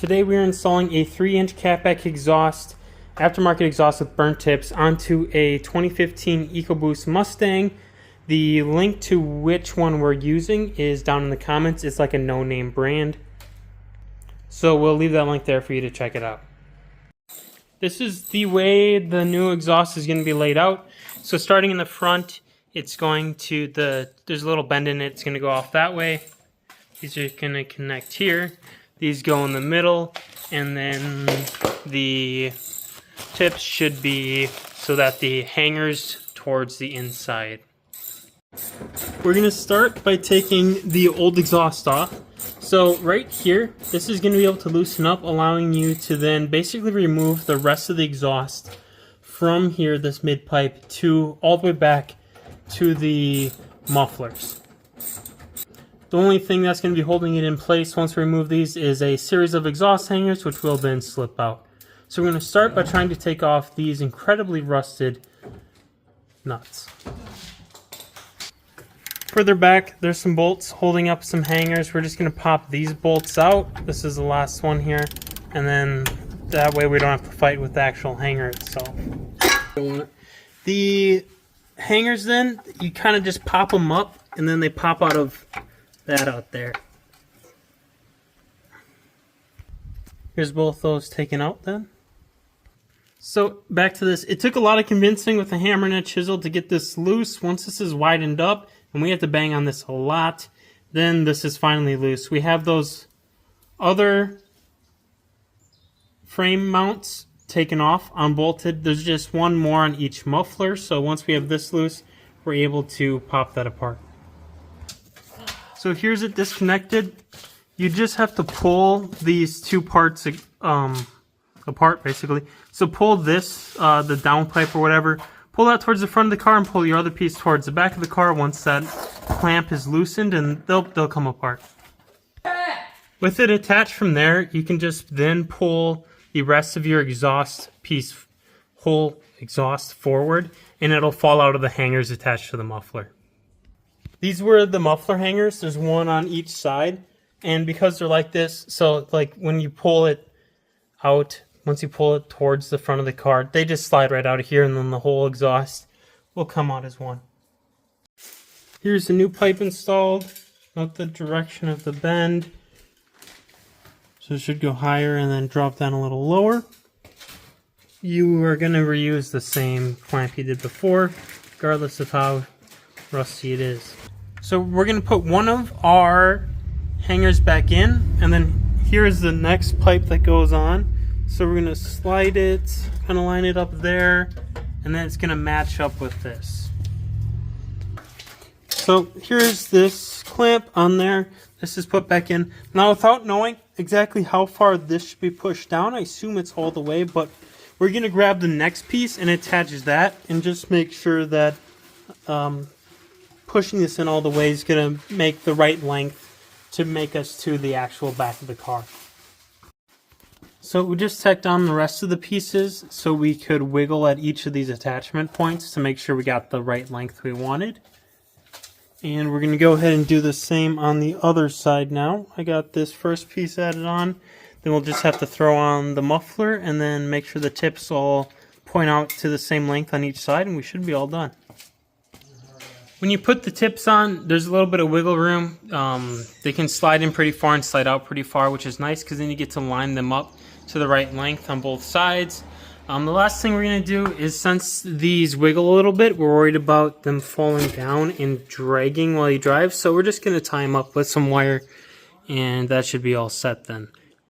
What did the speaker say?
Today we are installing a 3-inch catback exhaust, aftermarket exhaust with burnt tips onto a 2015 EcoBoost Mustang. The link to which one we're using is down in the comments. It's like a no-name brand. So we'll leave that link there for you to check it out. This is the way the new exhaust is going to be laid out. So starting in the front, it's going to, there's a little bend in it, it's going to go off that way. These are going to connect here. These go in the middle, and then the tips should be so that the hanger's towards the inside. We're going to start by taking the old exhaust off. So right here, this is going to be able to loosen up, allowing you to then basically remove the rest of the exhaust from here, this mid pipe, to all the way back to the mufflers. The only thing that's going to be holding it in place once we remove these is a series of exhaust hangers, which will then slip out. So we're going to start by trying to take off these incredibly rusted nuts. Further back, there's some bolts holding up some hangers. We're just going to pop these bolts out. This is the last one here. And then that way we don't have to fight with the actual hanger itself. The hangers then, you kind of just pop them up, and then they pop out of that out there. Here's both those taken out then. So back to this. It took a lot of convincing with a hammer and a chisel to get this loose. Once this is widened up, and we have to bang on this a lot, then this is finally loose. We have those other frame mounts taken off, unbolted. There's just one more on each muffler, so once we have this loose, we're able to pop that apart. So here's it disconnected. You just have to pull these two parts apart, basically. So pull this, the down pipe or whatever, pull that towards the front of the car and pull your other piece towards the back of the car once that clamp is loosened, and they'll come apart. With it attached from there, you can just then pull the rest of your exhaust piece, whole exhaust forward, and it'll fall out of the hangers attached to the muffler. These were the muffler hangers. There's one on each side, and because they're like this, so like when you pull it out, once you pull it towards the front of the car, they just slide right out of here, and then the whole exhaust will come out as one. Here's the new pipe installed. Note the direction of the bend. So it should go higher and then drop down a little lower. You are going to reuse the same clamp you did before, regardless of how rusty it is. So we're going to put one of our hangers back in, and then here's the next pipe that goes on. So we're going to slide it, kind of line it up there, and then it's going to match up with this. So here's this clamp on there. This is put back in. Now, without knowing exactly how far this should be pushed down, I assume it's all the way, but we're going to grab the next piece and attach that, and just make sure that pushing this in all the way is going to make the right length to make us to the actual back of the car. So we just tacked on the rest of the pieces so we could wiggle at each of these attachment points to make sure we got the right length we wanted. And we're going to go ahead and do the same on the other side now. I got this first piece added on. Then we'll just have to throw on the muffler and then make sure the tips all point out to the same length on each side, and we should be all done. When you put the tips on, there's a little bit of wiggle room. They can slide in pretty far and slide out pretty far, which is nice because then you get to line them up to the right length on both sides. The last thing we're going to do is, since these wiggle a little bit, we're worried about them falling down and dragging while you drive. So we're just going to tie them up with some wire, and that should be all set then.